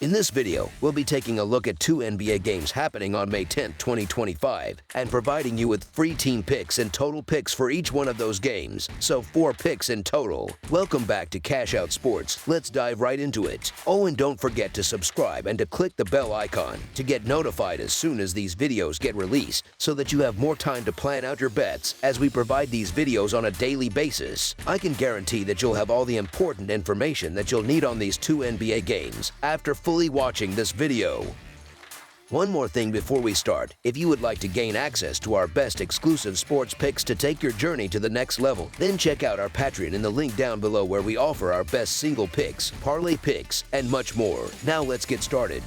In this video, we'll be taking a look at 2 NBA games happening on May 10, 2025, and providing you with free team picks and total picks for each one of those games, so 4 picks in total. Welcome back to Cash Out Sports. Let's dive right into it. Oh, and don't forget to subscribe and to click the bell icon to get notified as soon as these videos get released, so that you have more time to plan out your bets as we provide these videos on a daily basis. I can guarantee that you'll have all the important information that you'll need on these 2 NBA games after fully watching this video. One more thing before we start. If you would like to gain access to our best exclusive sports picks to take your journey to the next level, then check out our Patreon in the link down below, where we offer our best single picks, parlay picks, and much more. Now let's get started.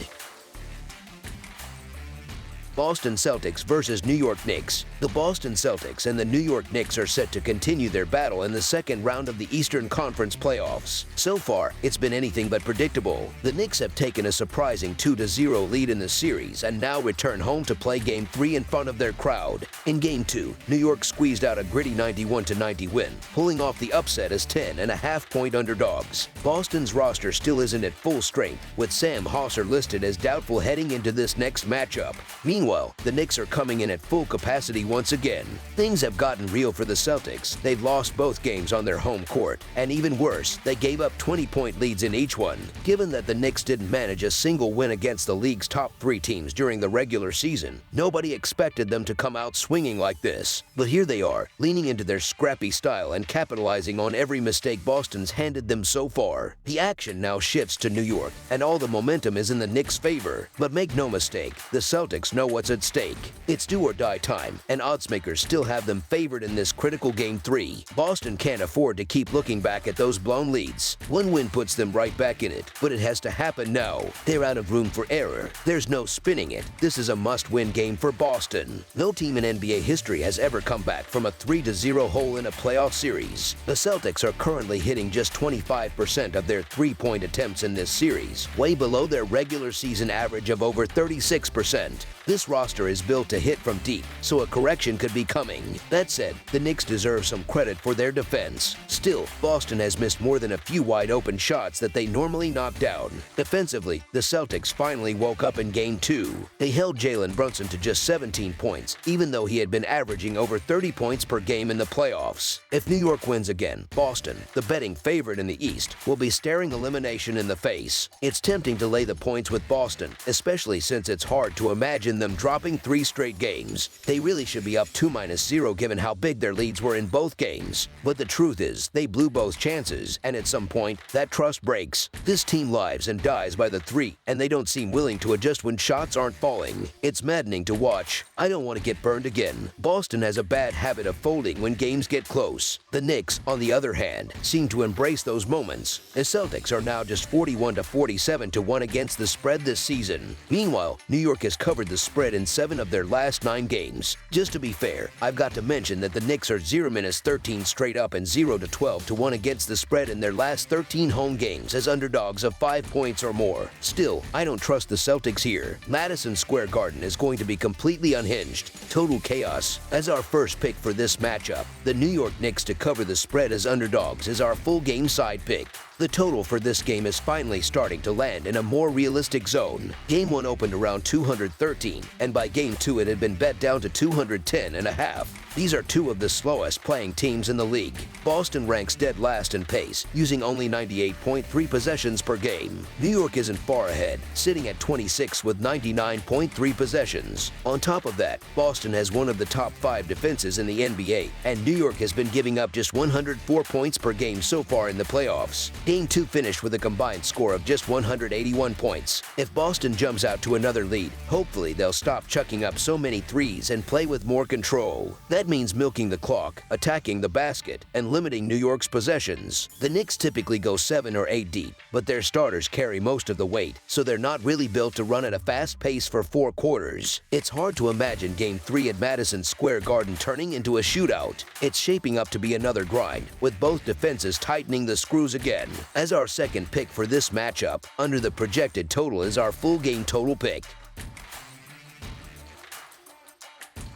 Boston Celtics versus New York Knicks. The Boston Celtics and the New York Knicks are set to continue their battle in the second round of the Eastern Conference playoffs. So far, it's been anything but predictable. The Knicks have taken a surprising 2-0 lead in the series and now return home to play Game 3 in front of their crowd. In Game 2, New York squeezed out a gritty 91-90 win, pulling off the upset as 10.5-point underdogs. Boston's roster still isn't at full strength, with Sam Hauser listed as doubtful heading into this next matchup. Meanwhile, the Knicks are coming in at full capacity once again. Things have gotten real for the Celtics. They've lost both games on their home court, and even worse, they gave up 20-point leads in each one. Given that the Knicks didn't manage a single win against the league's top 3 teams during the regular season, nobody expected them to come out swinging like this. But here they are, leaning into their scrappy style and capitalizing on every mistake Boston's handed them so far. The action now shifts to New York, and all the momentum is in the Knicks' favor. But make no mistake, the Celtics know what's at stake. It's do or die time, and oddsmakers still have them favored in this critical Game 3. Boston can't afford to keep looking back at those blown leads. One win puts them right back in it, but it has to happen now. They're out of room for error. There's no spinning it. This is a must-win game for Boston. No team in NBA history has ever come back from a 3-0 hole in a playoff series. The Celtics are currently hitting just 25% of their 3-point attempts in this series, way below their regular season average of over 36%. This roster is built to hit from deep, so a correction could be coming. That said, the Knicks deserve some credit for their defense. Still, Boston has missed more than a few wide-open shots that they normally knock down. Defensively, the Celtics finally woke up in Game 2. They held Jalen Brunson to just 17 points, even though he had been averaging over 30 points per game in the playoffs. If New York wins again, Boston, the betting favorite in the East, will be staring elimination in the face. It's tempting to lay the points with Boston, especially since it's hard to imagine them dropping 3 straight games. They really should be up 2-0 given how big their leads were in both games. But the truth is, they blew both chances, and at some point, that trust breaks. This team lives and dies by the 3, and they don't seem willing to adjust when shots aren't falling. It's maddening to watch. I don't want to get burned again. Boston has a bad habit of folding when games get close. The Knicks, on the other hand, seem to embrace those moments. The Celtics are now just 41-47 to 1 against the spread this season. Meanwhile, New York has covered the spread in 7 of their last 9 games. Just to be fair, I've got to mention that the Knicks are 0-13 straight up and 0-12 to 1 against the spread in their last 13 home games as underdogs of 5 points or more. Still, I don't trust the Celtics here. Madison Square Garden is going to be completely unhinged. Total chaos. As our first pick for this matchup, the New York Knicks to cover the spread as underdogs is our full game side pick. The total for this game is finally starting to land in a more realistic zone. Game 1 opened around 213, and by Game 2 it had been bet down to 210.5. These are 2 of the slowest playing teams in the league. Boston ranks dead last in pace, using only 98.3 possessions per game. New York isn't far ahead, sitting at 26 with 99.3 possessions. On top of that, Boston has one of the top 5 defenses in the NBA, and New York has been giving up just 104 points per game so far in the playoffs. Game 2 finished with a combined score of just 181 points. If Boston jumps out to another lead, hopefully they'll stop chucking up so many threes and play with more control. That means milking the clock, attacking the basket, and limiting New York's possessions. The Knicks typically go 7 or 8 deep, but their starters carry most of the weight, so they're not really built to run at a fast pace for 4 quarters. It's hard to imagine Game 3 at Madison Square Garden turning into a shootout. It's shaping up to be another grind, with both defenses tightening the screws again. As our second pick for this matchup, under the projected total is our full game total pick.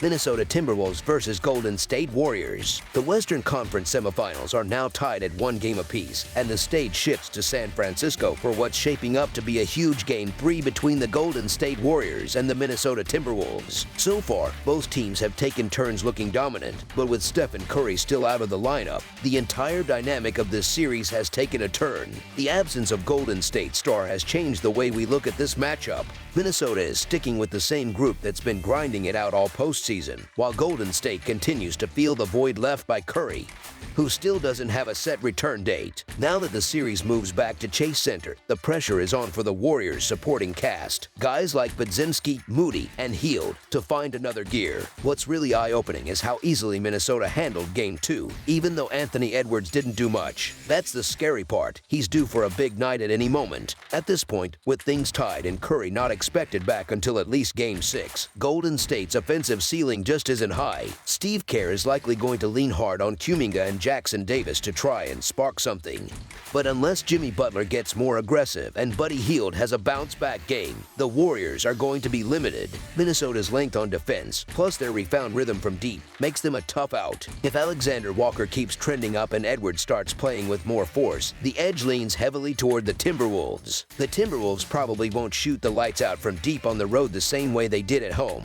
Minnesota Timberwolves versus Golden State Warriors. The Western Conference semifinals are now tied at 1 game apiece, and the stage shifts to San Francisco for what's shaping up to be a huge Game 3 between the Golden State Warriors and the Minnesota Timberwolves. So far, both teams have taken turns looking dominant, but with Stephen Curry still out of the lineup, the entire dynamic of this series has taken a turn. The absence of Golden State star has changed the way we look at this matchup. Minnesota is sticking with the same group that's been grinding it out all postseason, while Golden State continues to feel the void left by Curry, who still doesn't have a set return date. Now that the series moves back to Chase Center, the pressure is on for the Warriors' supporting cast, guys like Podziemski, Moody, and Hield, to find another gear. What's really eye-opening is how easily Minnesota handled Game 2, even though Anthony Edwards didn't do much. That's the scary part. He's due for a big night at any moment. At this point, with things tied and Curry not expected back until at least Game 6, Golden State's offensive ceiling just isn't high. Steve Kerr is likely going to lean hard on Kuminga and Jackson Davis to try and spark something. But unless Jimmy Butler gets more aggressive and Buddy Hield has a bounce-back game, the Warriors are going to be limited. Minnesota's length on defense, plus their refound rhythm from deep, makes them a tough out. If Alexander Walker keeps trending up and Edwards starts playing with more force, the edge leans heavily toward the Timberwolves. The Timberwolves probably won't shoot the lights out from deep on the road the same way they did at home,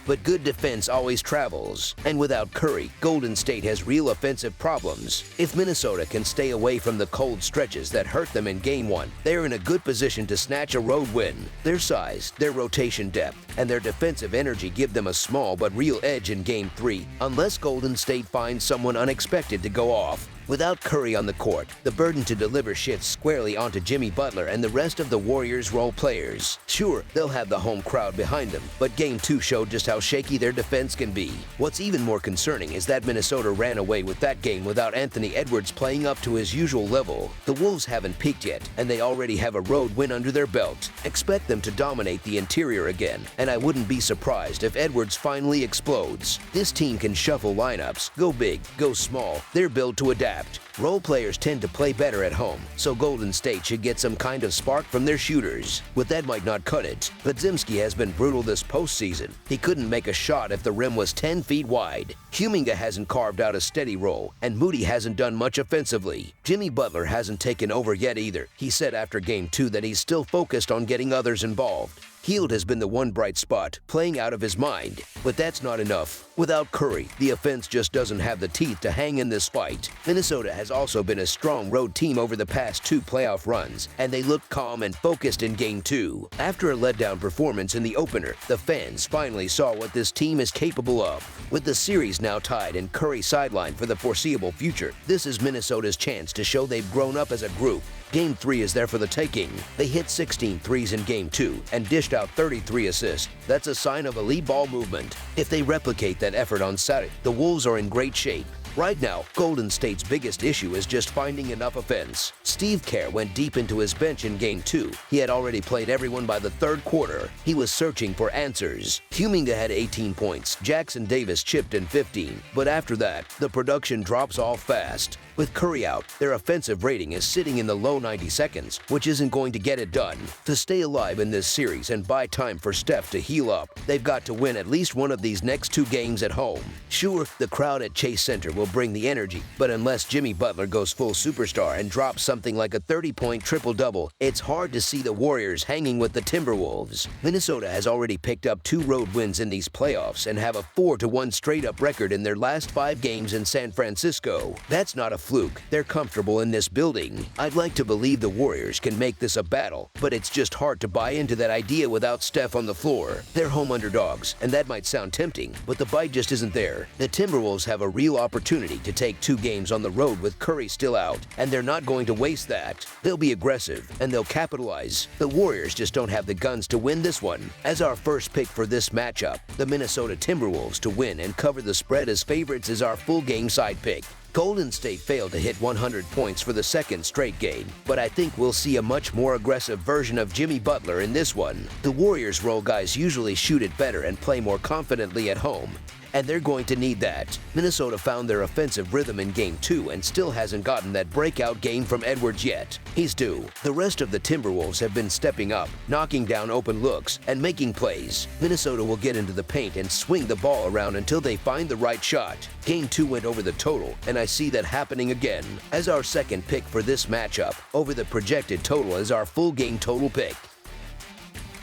but good defense always travels, and without Curry, Golden State has real offensive problems. If Minnesota can stay away from the cold stretches that hurt them in Game 1, they're in a good position to snatch a road win. Their size, their rotation depth, and their defensive energy give them a small but real edge in Game 3, unless Golden State finds someone unexpected to go off. Without Curry on the court, the burden to deliver shifts squarely onto Jimmy Butler and the rest of the Warriors' role players. Sure, they'll have the home crowd behind them, but Game 2 showed just how shaky their defense can be. What's even more concerning is that Minnesota ran away with that game without Anthony Edwards playing up to his usual level. The Wolves haven't peaked yet, and they already have a road win under their belt. Expect them to dominate the interior again, and I wouldn't be surprised if Edwards finally explodes. This team can shuffle lineups, go big, go small. They're built to adapt. Role players tend to play better at home, so Golden State should get some kind of spark from their shooters. But that might not cut it. Podziemski has been brutal this postseason. He couldn't make a shot if the rim was 10 feet wide. Kuminga hasn't carved out a steady role, and Moody hasn't done much offensively. Jimmy Butler hasn't taken over yet either. He said after Game 2 that he's still focused on getting others involved. Hield has been the one bright spot, playing out of his mind. But that's not enough. Without Curry, the offense just doesn't have the teeth to hang in this fight. Minnesota has also been a strong road team over the past 2 playoff runs, and they looked calm and focused in Game 2. After a letdown performance in the opener, the fans finally saw what this team is capable of. With the series now tied and Curry sidelined for the foreseeable future, this is Minnesota's chance to show they've grown up as a group. Game 3 is there for the taking. They hit 16 threes in Game 2 and dished out 33 assists. That's a sign of elite ball movement. If they replicate that effort on Saturday, the Wolves are in great shape. Right now, Golden State's biggest issue is just finding enough offense. Steve Kerr went deep into his bench in Game 2. He had already played everyone by the third quarter. He was searching for answers. Kuminga had 18 points. Jackson Davis chipped in 15. But after that, the production drops off fast. With Curry out, their offensive rating is sitting in the low 90 seconds, which isn't going to get it done. To stay alive in this series and buy time for Steph to heal up, they've got to win at least one of these next 2 games at home. Sure, the crowd at Chase Center will bring the energy, but unless Jimmy Butler goes full superstar and drops something like a 30-point triple-double, it's hard to see the Warriors hanging with the Timberwolves. Minnesota has already picked up 2 road wins in these playoffs and have a 4-1 straight-up record in their last 5 games in San Francisco. That's not a fluke. They're comfortable in this building. I'd like to believe the Warriors can make this a battle, but it's just hard to buy into that idea without Steph on the floor. They're home underdogs, and that might sound tempting, but the bite just isn't there. The Timberwolves have a real opportunity to take 2 games on the road with Curry still out, and they're not going to waste that. They'll be aggressive, and they'll capitalize. The Warriors just don't have the guns to win this one. As our first pick for this matchup, the Minnesota Timberwolves to win and cover the spread as favorites is our full game side pick. Golden State failed to hit 100 points for the second straight game, but I think we'll see a much more aggressive version of Jimmy Butler in this one. The Warriors' role guys usually shoot it better and play more confidently at home, and they're going to need that. Minnesota found their offensive rhythm in Game 2 and still hasn't gotten that breakout game from Edwards yet. He's due. The rest of the Timberwolves have been stepping up, knocking down open looks, and making plays. Minnesota will get into the paint and swing the ball around until they find the right shot. Game 2 went over the total, and I see that happening again. As our second pick for this matchup, over the projected total is our full game total pick.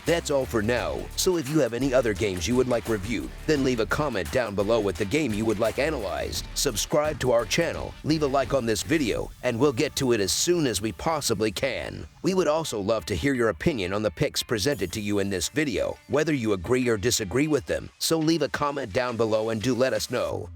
That's all for now, so if you have any other games you would like reviewed, then leave a comment down below with the game you would like analyzed. Subscribe to our channel, leave a like on this video, and we'll get to it as soon as we possibly can. We would also love to hear your opinion on the picks presented to you in this video, whether you agree or disagree with them, so leave a comment down below and do let us know.